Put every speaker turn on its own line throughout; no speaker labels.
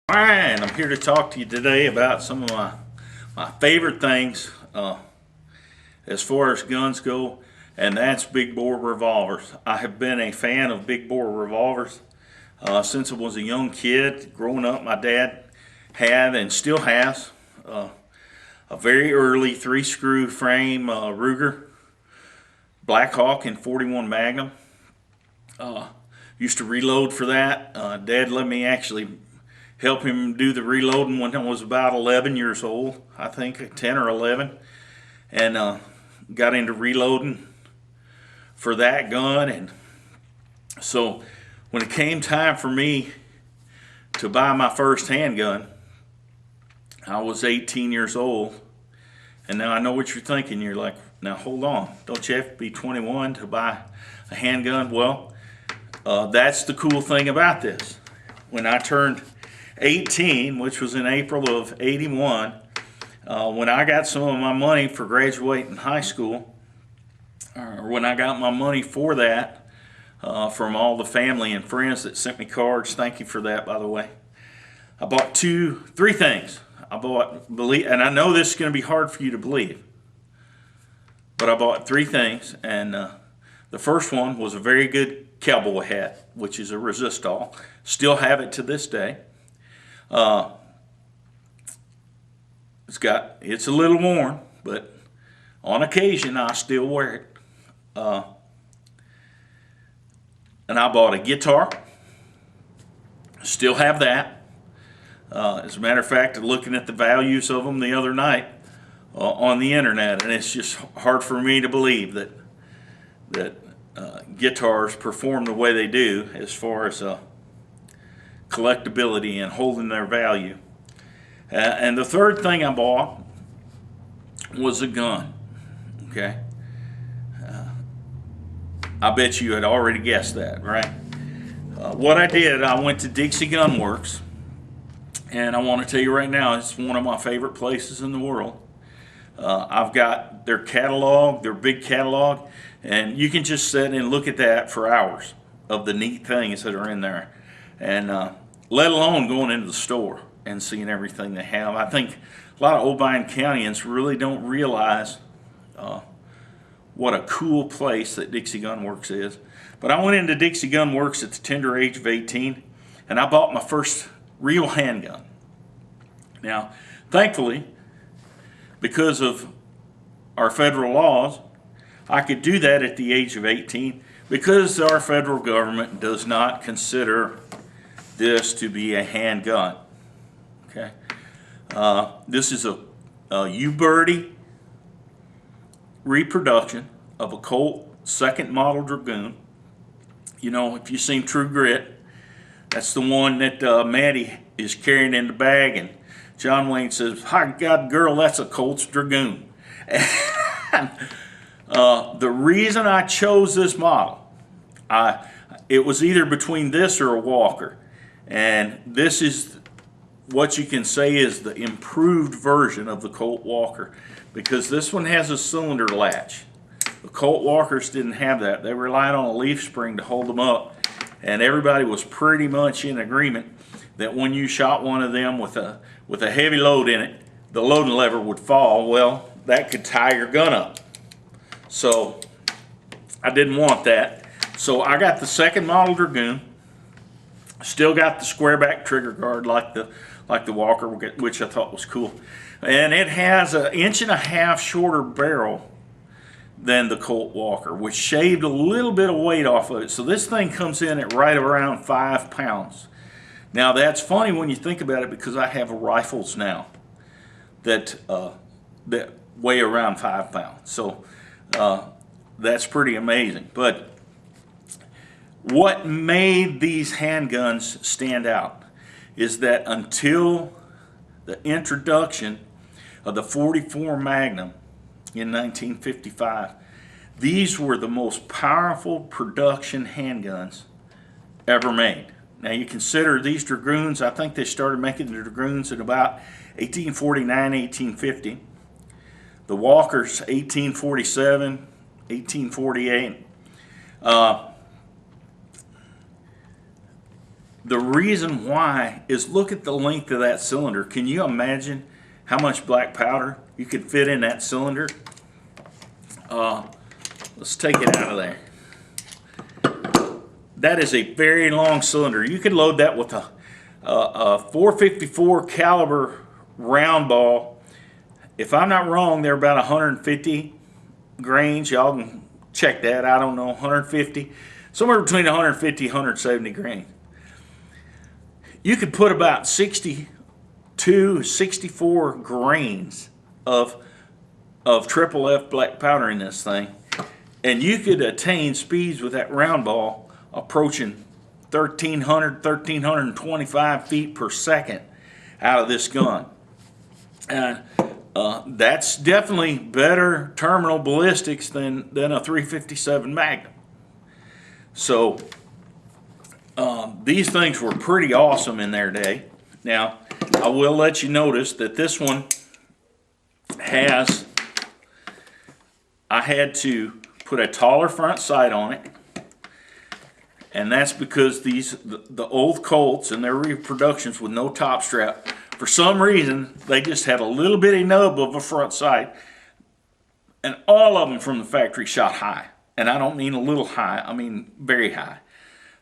Alright, I'm here to talk to you today about some of my favorite things as far as guns go, and that's big bore revolvers. I have been a fan of big bore revolvers since I was a young kid. Growing up, my dad had and still has a very early 3-screw frame Ruger Black Hawk in 41 Magnum. Used to reload for that. Dad let me actually help him do the reloading when I was about 11 years old, I think 10 or 11, and got into reloading for that gun. And so when it came time for me to buy my first handgun, I was 18 years old. And now I know what you're thinking. You're like, now hold on, don't you have to be 21 to buy a handgun? Well, that's the cool thing about this. When I turned 18, which was in April of '81, when I got some of my money for graduating high school, or when I got my money for that from all the family and friends that sent me cards, thank you for that, by the way. I bought three things. I bought, and I know this is going to be hard for you to believe, but I bought three things, and the first one was a very good cowboy hat, which is a Resistol. Still have it to this day. It's a little worn, but on occasion I still wear it. And I bought a guitar. Still have that. As a matter of fact, looking at the values of them the other night on the internet, and it's just hard for me to believe that guitars perform the way they do as far as collectability and holding their value. And the third thing I bought was a gun. Okay, I bet you had already guessed that, right? What I did, I went to Dixie Gun Works, and I want to tell you right now, it's one of my favorite places in the world. I've got their catalog, their big catalog, and you can just sit and look at that for hours of the neat things that are in there, and let alone going into the store and seeing everything they have. I think a lot of Obion Countyans really don't realize what a cool place that Dixie Gun Works is. But I went into Dixie Gun Works at the tender age of 18, and I bought my first real handgun. Now, thankfully, because of our federal laws, I could do that at the age of 18 because our federal government does not consider this to be a handgun. Okay, this is a U-Birdie reproduction of a Colt second model Dragoon. You know, if you've seen True Grit, that's the one that Maddie is carrying in the bag, and John Wayne says, "Hi, God, girl, that's a Colt's Dragoon." And, the reason I chose this model, it was either between this or a Walker, and this is what you can say is the improved version of the Colt Walker, because this one has a cylinder latch. The Colt Walkers didn't have that. They relied on a leaf spring to hold them up, and everybody was pretty much in agreement that when you shot one of them with a heavy load in it, the loading lever would fall. Well, that could tie your gun up. So I didn't want that. So I got the second model Dragoon. Still got the square back trigger guard like the Walker, which I thought was cool. And it has an 1.5 inch shorter barrel than the Colt Walker, which shaved a little bit of weight off of it. So this thing comes in at right around 5 pounds. Now that's funny when you think about it, because I have rifles now that weigh around 5 pounds. So that's pretty amazing. But what made these handguns stand out is that until the introduction of the .44 Magnum in 1955, these were the most powerful production handguns ever made. Now you consider these Dragoons, I think they started making the Dragoons in about 1849, 1850. The Walkers, 1847, 1848. the reason why is look at the length of that cylinder. Can you imagine how much black powder you could fit in that cylinder? Let's take it out of there. That is a very long cylinder. You could load that with a 454 caliber round ball. If I'm not wrong, they're about 150 grains. Y'all can check that. I don't know, 150, somewhere between 150 and 170 grains. You could put about 62, 64 grains of triple F black powder in this thing, and you could attain speeds with that round ball approaching 1,300, 1,325 feet per second out of this gun. And that's definitely better terminal ballistics than a 357 Magnum. So these things were pretty awesome in their day. Now, I will let you notice that this one has, I had to put a taller front sight on it. And that's because the old Colts and their reproductions with no top strap, for some reason, they just had a little bitty nub of a front sight. And all of them from the factory shot high. And I don't mean a little high, I mean very high.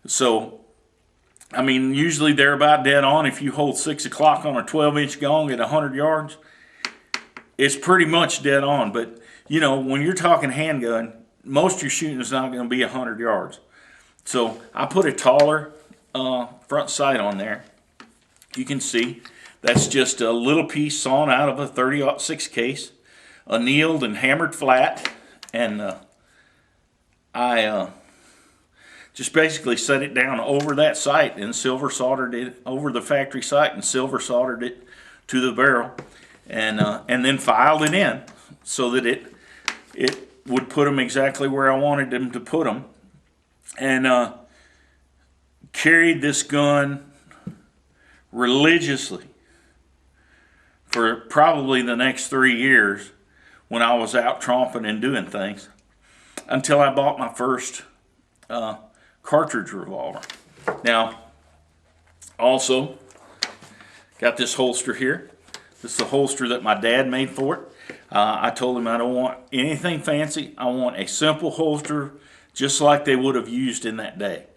So, I mean, usually they're about dead on. If you hold 6 o'clock on a 12-inch gong at 100 yards, it's pretty much dead on. But, you know, when you're talking handgun, most of your shooting is not going to be 100 yards. So I put a taller front sight on there. You can see that's just a little piece sawn out of a 30-06 case, annealed and hammered flat, and I just basically set it down over that sight and silver soldered it over the factory sight and silver soldered it to the barrel, and then filed it in so that it would put them exactly where I wanted them to put them. And carried this gun religiously for probably the next 3 years when I was out tromping and doing things, until I bought my first cartridge revolver. Now, also got this holster here. This is the holster that my dad made for it. I told him I don't want anything fancy. I want a simple holster just like they would have used in that day.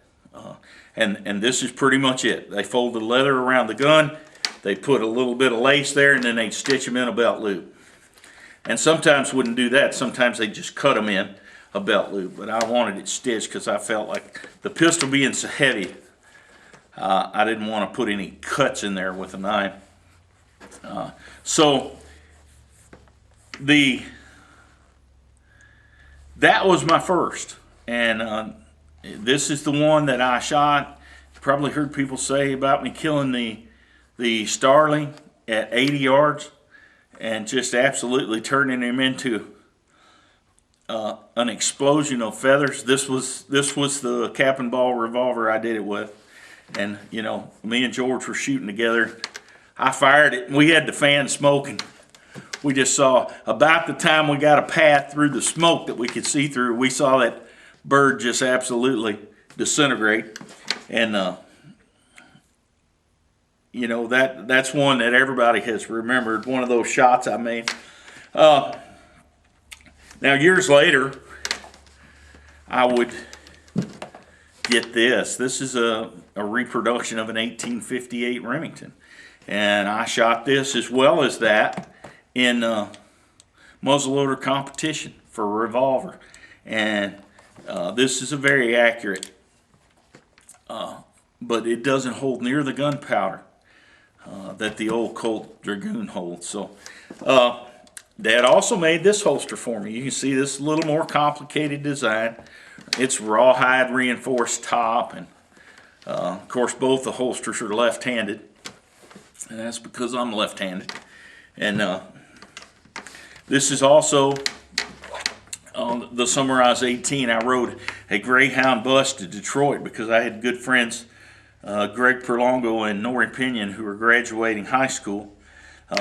And this is pretty much it. They fold the leather around the gun, they put a little bit of lace there, and then they'd stitch them in a belt loop. And sometimes wouldn't do that. Sometimes they just cut them in a belt loop. But I wanted it stitched because I felt like the pistol being so heavy, I didn't want to put any cuts in there with a knife. So that was my first. And this is the one that I shot. You probably heard people say about me killing the starling at 80 yards and just absolutely turning him into an explosion of feathers. This was the cap and ball revolver I did it with. And, you know, me and George were shooting together. I fired it, and we had the fan smoking. We just saw, about the time we got a path through the smoke that we could see through, we saw that bird just absolutely disintegrate. And you know, that's one that everybody has remembered, one of those shots I made. Now years later, I would get this. This is a reproduction of an 1858 Remington, and I shot this as well as that in muzzleloader competition for a revolver. And this is a very accurate, but it doesn't hold near the gunpowder that the old Colt Dragoon holds. So Dad also made this holster for me. You can see this a little more complicated design. It's rawhide reinforced top, and of course both the holsters are left-handed, and that's because I'm left-handed. And this is also the summer I was 18. I rode a Greyhound bus to Detroit because I had good friends, Greg Perlongo and Nori Pinion, who were graduating high school.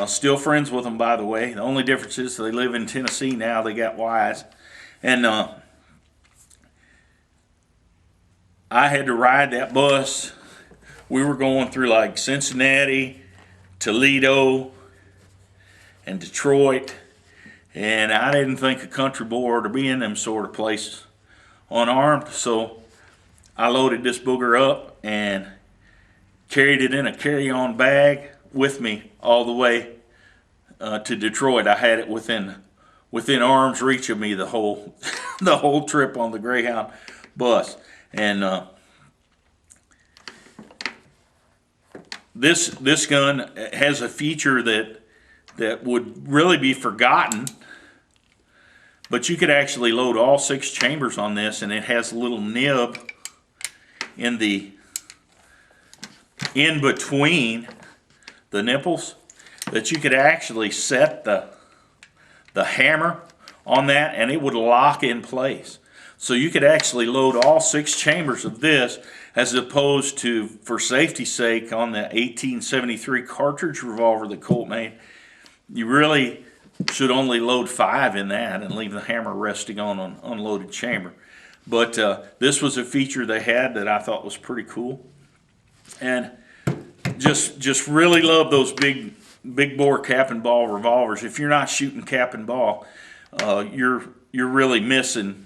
Still friends with them, by the way. The only difference is they live in Tennessee now. They got wives. And I had to ride that bus we were going through like Cincinnati, Toledo, and Detroit, and I didn't think a country boar to be in them sort of places unarmed, so I loaded this booger up and carried it in a carry-on bag with me all the way to Detroit. I had it within arm's reach of me the whole the whole trip on the Greyhound bus. And this gun has a feature that would really be forgotten, but you could actually load all 6 chambers on this, and it has a little nib in between the nipples that you could actually set the hammer on that, and it would lock in place. So you could actually load all 6 chambers of this, as opposed to, for safety's sake, on the 1873 cartridge revolver that Colt made, you really should only load 5 in that and leave the hammer resting on an unloaded chamber. But this was a feature they had that I thought was pretty cool, and just really love those big bore cap and ball revolvers. If you're not shooting cap and ball, you're really missing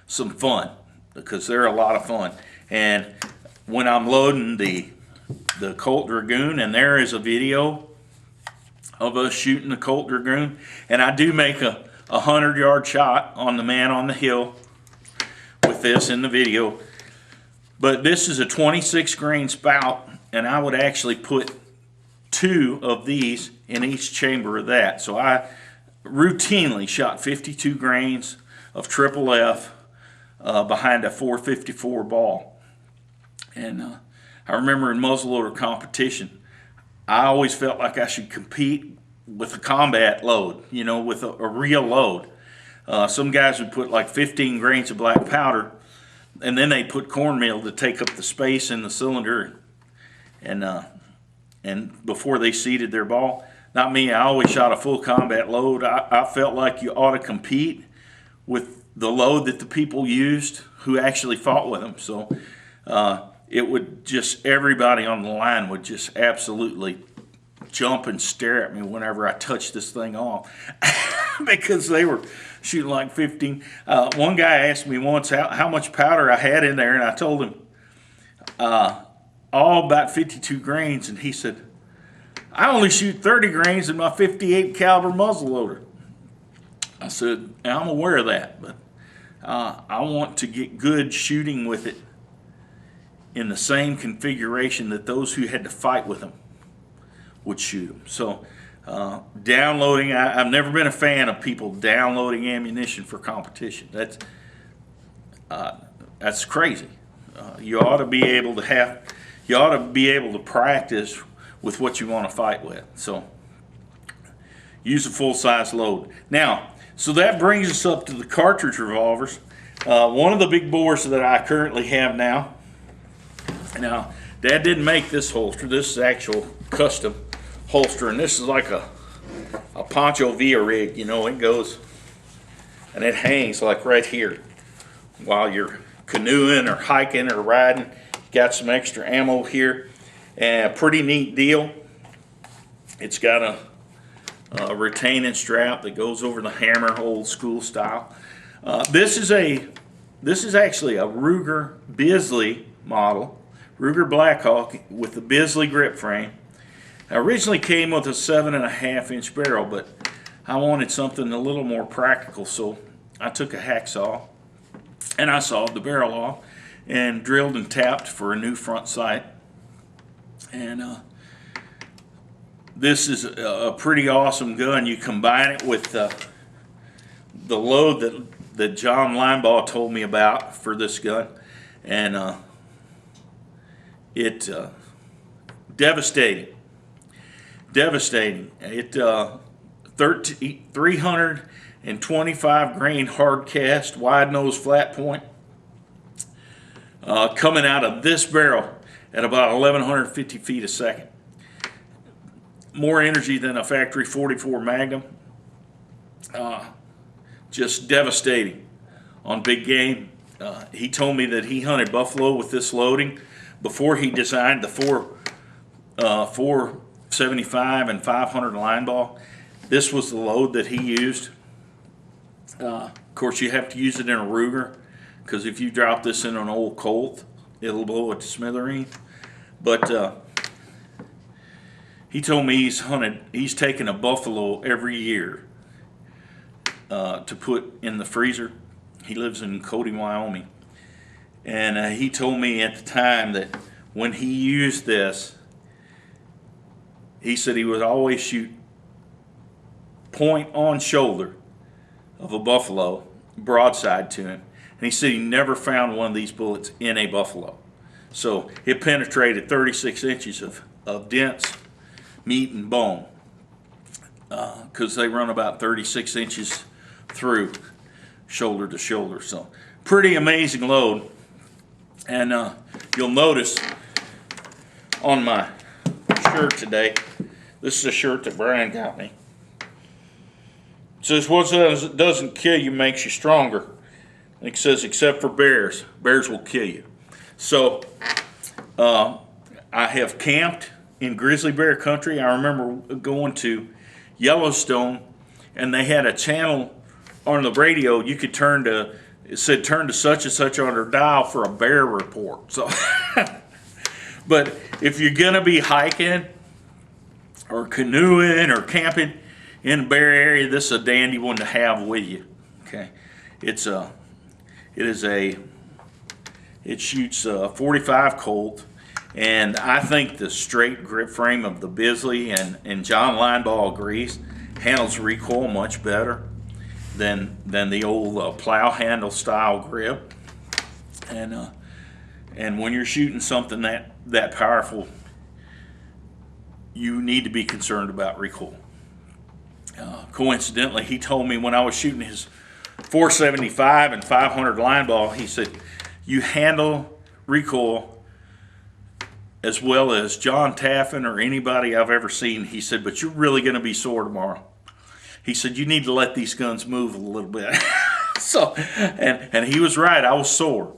some fun, because they're a lot of fun. And when I'm loading the Colt Dragoon, and there is a video of us shooting the Colt Dragoon, and I do make a 100-yard shot on the man on the hill with this in the video. But this is a 26 grain spout, and I would actually put 2 of these in each chamber of that. So I routinely shot 52 grains of triple F behind a 454 ball. And I remember in muzzleloader competition, I always felt like I should compete with a combat load, you know, with a real load. Some guys would put like 15 grains of black powder, and then they put cornmeal to take up the space in the cylinder, and before they seated their ball. Not me. I always shot a full combat load. I felt like you ought to compete with the load that the people used who actually fought with them. So it would just, everybody on the line would just absolutely jump and stare at me whenever I touched this thing off because they were shooting like 15. One guy asked me once how much powder I had in there, and I told him all about 52 grains, and he said, I only shoot 30 grains in my 58 caliber muzzleloader. I said, I'm aware of that, but I want to get good shooting with it in the same configuration that those who had to fight with them would shoot them. So downloading, I've never been a fan of people downloading ammunition for competition. That's crazy. You ought to be able to practice with what you want to fight with. So use a full-size load. Now, so that brings us up to the cartridge revolvers. One of the big bores that I currently have now. Now, Dad didn't make this holster. This is actual custom holster, and this is like a poncho via rig. You know, it goes and it hangs like right here while you're canoeing or hiking or riding. Got some extra ammo here, and a pretty neat deal. It's got a retaining strap that goes over the hammer, old school style. This is actually a Ruger Bisley model, Ruger Blackhawk with the Bisley grip frame. It originally came with a 7.5 inch barrel, but I wanted something a little more practical, so I took a hacksaw and I sawed the barrel off and drilled and tapped for a new front sight. And this is a pretty awesome gun. You combine it with the load that John Linebaugh told me about for this gun, and it devastating. It 325 grain hard cast, wide nose flat point, coming out of this barrel at about 1150 feet a second. More energy than a factory 44 Magnum. Just devastating on big game. He told me that he hunted buffalo with this loading, before he designed the 475 and 500 line ball, this was the load that he used. Of course, you have to use it in a Ruger, because if you drop this in an old Colt, it'll blow it to smithereens. But he told me he's taken a buffalo every year to put in the freezer. He lives in Cody, Wyoming. And he told me at the time that when he used this, he said he would always shoot point on shoulder of a buffalo, broadside to him. And he said he never found one of these bullets in a buffalo. So it penetrated 36 inches of dense meat and bone, because they run about 36 inches through shoulder to shoulder. So pretty amazing load. And you'll notice on my shirt today, this is a shirt that Brian got me. It says, what doesn't kill you makes you stronger. It says, except for bears. Bears will kill you. So I have camped in grizzly bear country. I remember going to Yellowstone, and they had a channel on the radio you could turn to. It said turn to such and such on their dial for a bear report. So, but if you're gonna be hiking or canoeing or camping in a bear area, this is a dandy one to have with you. Okay, it shoots a 45 Colt, and I think the straight grip frame of the Bisley, and John Lineball agrees, handles recoil much better than the old plow handle style grip. And when you're shooting something that powerful, you need to be concerned about recoil. Coincidentally, he told me when I was shooting his 475 and 500 line ball, he said, you handle recoil as well as John Taffin or anybody I've ever seen. He said, but you're really going to be sore tomorrow. He said, you need to let these guns move a little bit. So, and he was right. I was sore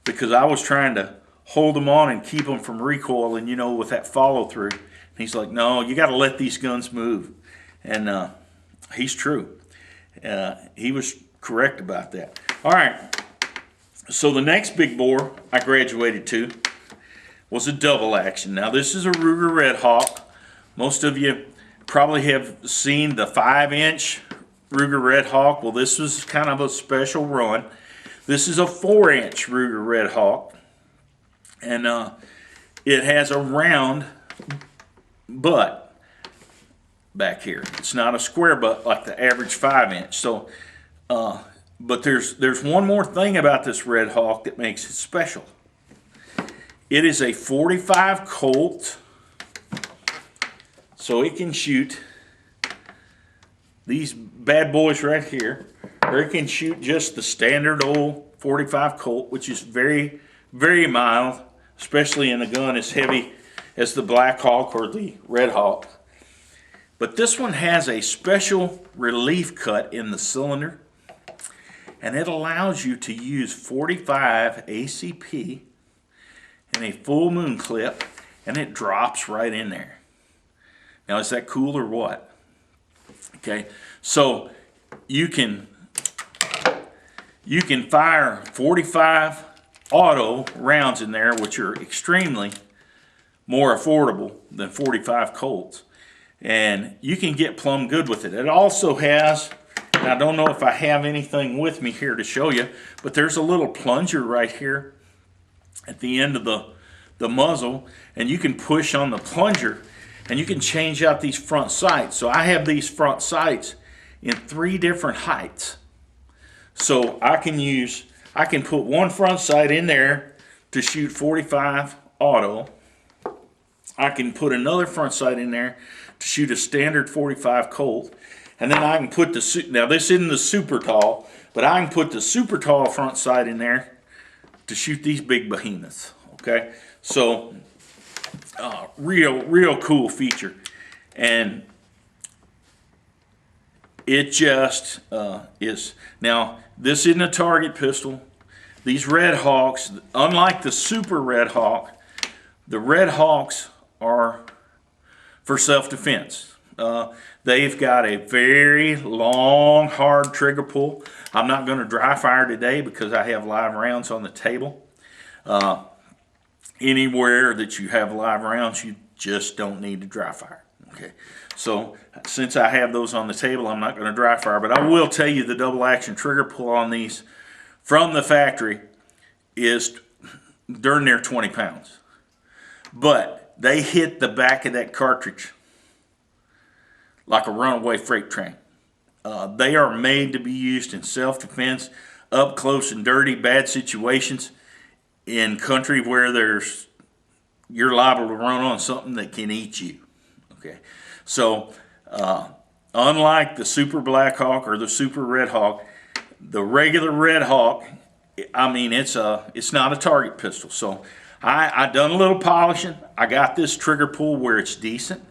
because I was trying to hold them on and keep them from recoil, and with that follow through. He's like, no, you got to let these guns move. And he's true. He was correct about that. All right. So the next big bore I graduated to was a double action. Now this is a Ruger Red Hawk. Most of you probably have seen the 5-inch Ruger Red Hawk. Well, this was kind of a special run. This is a 4-inch Ruger Red Hawk, and it has a round butt back here. It's not a square butt like the average 5-inch. So, but there's one more thing about this Red Hawk that makes it special. It is a 45 Colt. So it can shoot these bad boys right here, or it can shoot just the standard old 45 Colt, which is very, very mild, especially in a gun as heavy as the Black Hawk or the Red Hawk. But this one has a special relief cut in the cylinder, and it allows you to use 45 ACP in a full moon clip, and it drops right in there. Now, is that cool or what? Okay, so you can fire 45 auto rounds in there, which are extremely more affordable than 45 Colts, and you can get plumb good with it. It also has, and I don't know if I have anything with me here to show you, but there's a little plunger right here at the end of the muzzle, and you can push on the plunger and you can change out these front sights. So I have these front sights in 3 different heights. So I can put one front sight in there to shoot 45 auto. I can put another front sight in there to shoot a standard 45 Colt. And then I can put now this isn't the super tall, but I can put the super tall front sight in there to shoot these big behemoths. Okay, so real cool feature, and it just is. Now this isn't a target pistol. these Red Hawks, unlike the Super Red Hawk, the Red Hawks are for self-defense. They've got a very long, hard trigger pull. I'm not going to dry fire today because I have live rounds on the table. Anywhere that you have live rounds, you just don't need to dry fire. Okay, so since I have those on the table, I'm not going to dry fire, but I will tell you the double action trigger pull on these from the factory is darn near 20 pounds. But they hit the back of that cartridge like a runaway freight train. They are made to be used in self-defense, up close and dirty, bad situations, in country where you're liable to run on something that can eat you. Okay, so unlike the Super Black Hawk or the Super Red Hawk, the regular Red Hawk, I mean, it's not a target pistol. So I done a little polishing. I got this trigger pull where it's decent,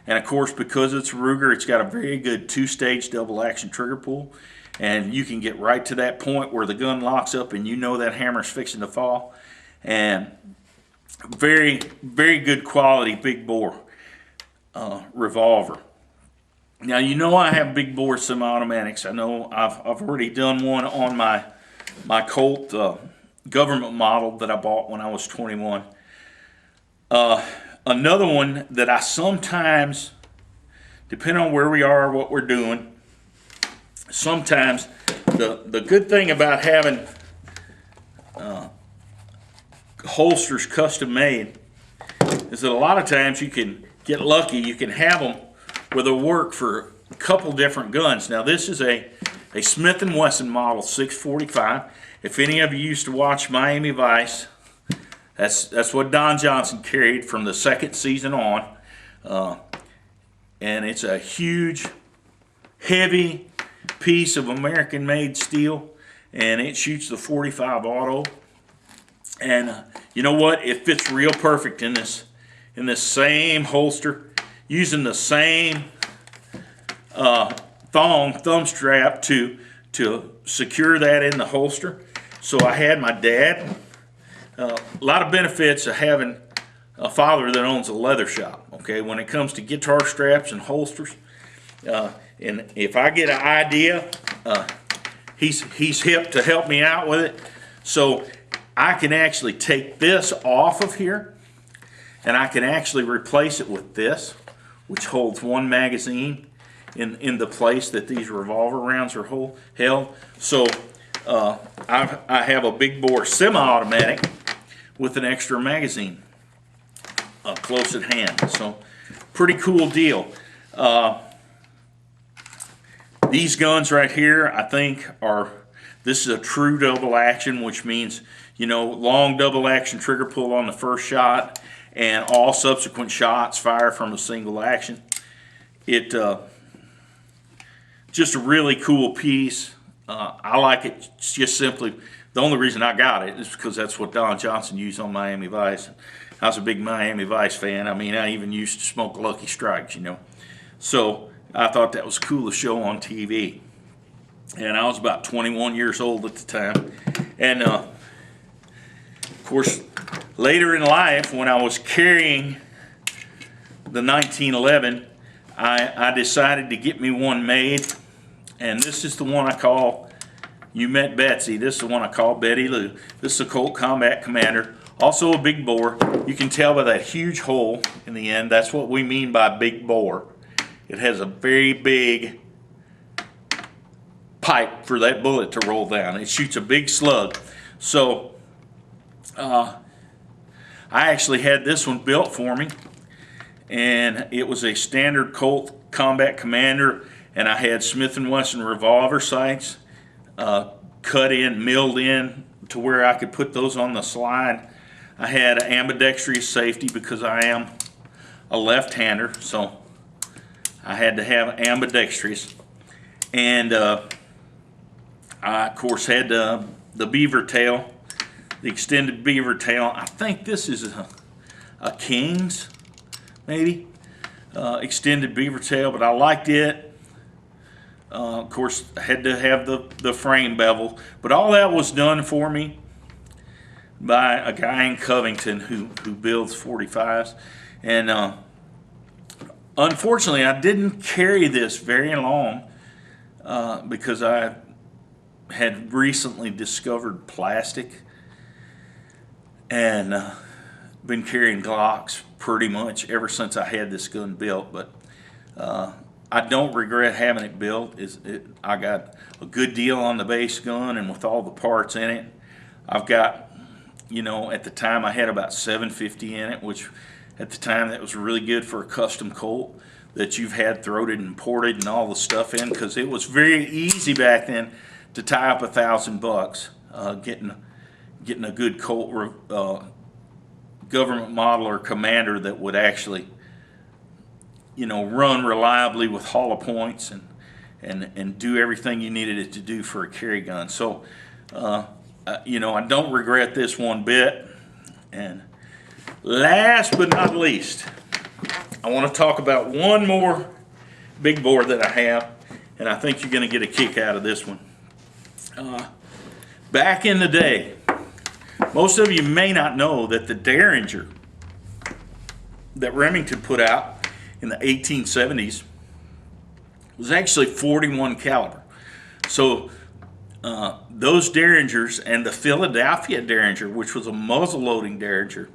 and of course because it's Ruger, it's got a very good 2-stage double action trigger pull, and you can get right to that point where the gun locks up and you know that hammer's fixing to fall. And very, very good quality big bore revolver. Now, you know I have big bore semi-automatics. I know I've already done one on my Colt government model that I bought when I was 21. Another one that I sometimes, depending on where we are, what we're doing, sometimes the good thing about having holsters custom made is that a lot of times you can get lucky. You can have them where they'll work for a couple different guns. Now this is a Smith & Wesson model 645. If any of you used to watch Miami Vice, that's what Don Johnson carried from the second season on. And it's a huge, heavy piece of American-made steel, and it shoots the 45 auto. And you know what? It fits real perfect in this same holster, using the same thumb strap to secure that in the holster. So I had my dad. A lot of benefits of having a father that owns a leather shop. Okay, when it comes to guitar straps and holsters, and if I get an idea, he's hip to help me out with it. So I can actually take this off of here, and I can actually replace it with this, which holds one magazine in the place that these revolver rounds are held. So I have a big bore semi-automatic with an extra magazine close at hand. So pretty cool deal. These guns right here, I think, this is a true double action, which means, you know, long double action trigger pull on the first shot, and all subsequent shots fire from a single action. It just a really cool piece. I like it just simply. The only reason I got it is because that's what Don Johnson used on Miami Vice. I was a big Miami Vice fan. I mean, I even used to smoke Lucky Strikes, you know. So I thought that was cool to show on TV. And I was about 21 years old at the time. And of course, later in life, when I was carrying the 1911, I decided to get me one made. And this is the one I call, you met Betsy, this is the one I call Betty Lou. This is a Colt Combat Commander, also a big bore. You can tell by that huge hole in the end, that's what we mean by big bore. It has a very big pipe for that bullet to roll down. It shoots a big slug. So I actually had this one built for me, and it was a standard Colt Combat Commander, and I had Smith & Wesson revolver sights cut in, milled in to where I could put those on the slide. I had ambidextrous safety because I am a left-hander, so I had to have ambidextrous. And I, of course, had the beaver tail, the extended beaver tail. I think this is a King's, maybe, extended beaver tail, but I liked it. Of course, I had to have the frame bevel, but all that was done for me by a guy in Covington who builds 45s. And unfortunately, I didn't carry this very long because I had recently discovered plastic and been carrying Glocks pretty much ever since I had this gun built. But I don't regret having it built. I got a good deal on the base gun and with all the parts in it. I've got, you know, at the time I had about $750 in it, which at the time that was really good for a custom Colt that you've had throated and ported and all the stuff in, because it was very easy back then to tie up $1,000 getting a good Colt government model or commander that would actually, you know, run reliably with hollow points and do everything you needed it to do for a carry gun. So you know, I don't regret this one bit. And last but not least, I want to talk about one more big bore that I have, and I think you're going to get a kick out of this one. Back in the day, most of you may not know that the Derringer that Remington put out in the 1870s was actually 41 caliber. So those Derringers and the Philadelphia Derringer, which was a muzzle-loading Derringer,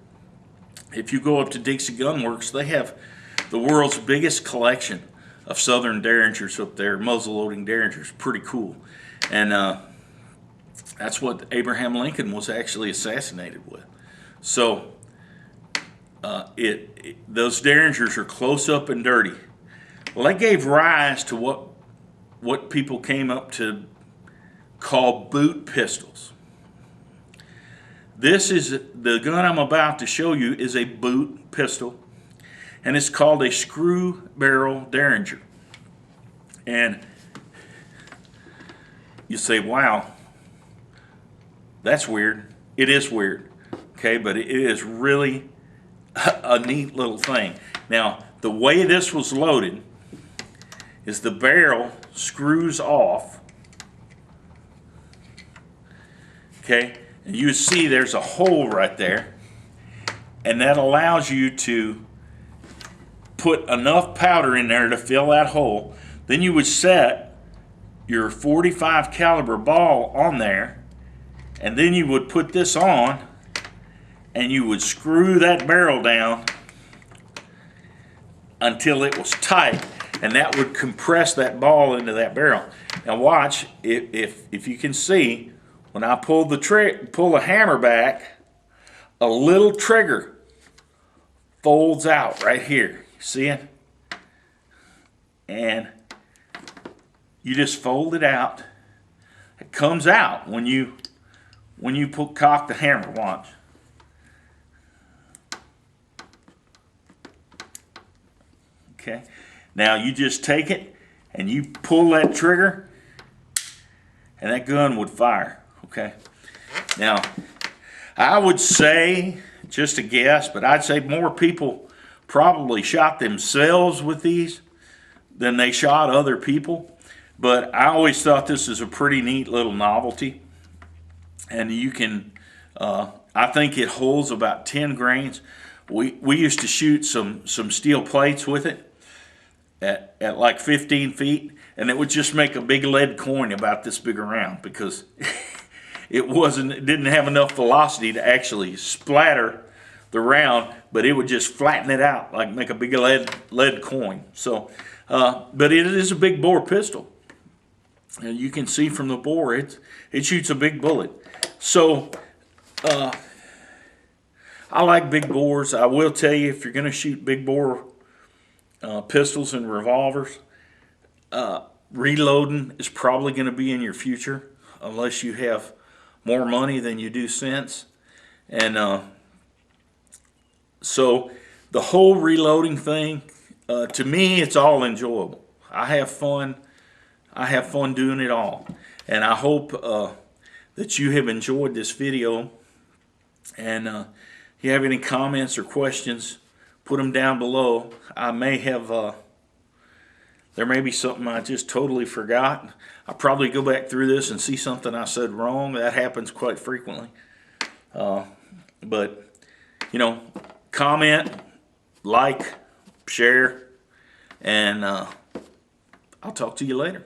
if you go up to Dixie Gun Works, they have the world's biggest collection of Southern Derringers up there, muzzle-loading Derringers. Pretty cool. And that's what Abraham Lincoln was actually assassinated with. So those Derringers are close up and dirty. Well, that gave rise to what people came up to call boot pistols. This is the gun I'm about to show you is a boot pistol, and it's called a screw barrel Derringer. And you say, wow, that's weird. It is weird, okay, but it is really a neat little thing. Now, the way this was loaded is the barrel screws off, okay, and you see there's a hole right there, and that allows you to put enough powder in there to fill that hole. Then you would set your 45 caliber ball on there, and then you would put this on and you would screw that barrel down until it was tight, and that would compress that ball into that barrel. Now watch, if you can see, when I pull the hammer back, a little trigger folds out right here. See it? And you just fold it out. It comes out when you cock the hammer. Watch. Okay. Now you just take it and you pull that trigger, and that gun would fire. Okay. Now, I would say, just a guess, but I'd say more people probably shot themselves with these than they shot other people. But I always thought this is a pretty neat little novelty. And you can, I think it holds about 10 grains. We used to shoot some steel plates with it at like 15 feet, and it would just make a big lead coin about this big around, because it didn't have enough velocity to actually splatter the round, but it would just flatten it out, like make a big lead coin. So, but it is a big bore pistol. And you can see from the bore, it shoots a big bullet. So, I like big bores. I will tell you, if you're going to shoot big bore pistols and revolvers, reloading is probably going to be in your future, unless you have more money than you do sense. And so the whole reloading thing, to me, it's all enjoyable. I have fun doing it all. And I hope that you have enjoyed this video. And if you have any comments or questions, put them down below. I may have, there may be something I just totally forgot. I'll probably go back through this and see something I said wrong. That happens quite frequently. But, you know, comment, like, share, and I'll talk to you later.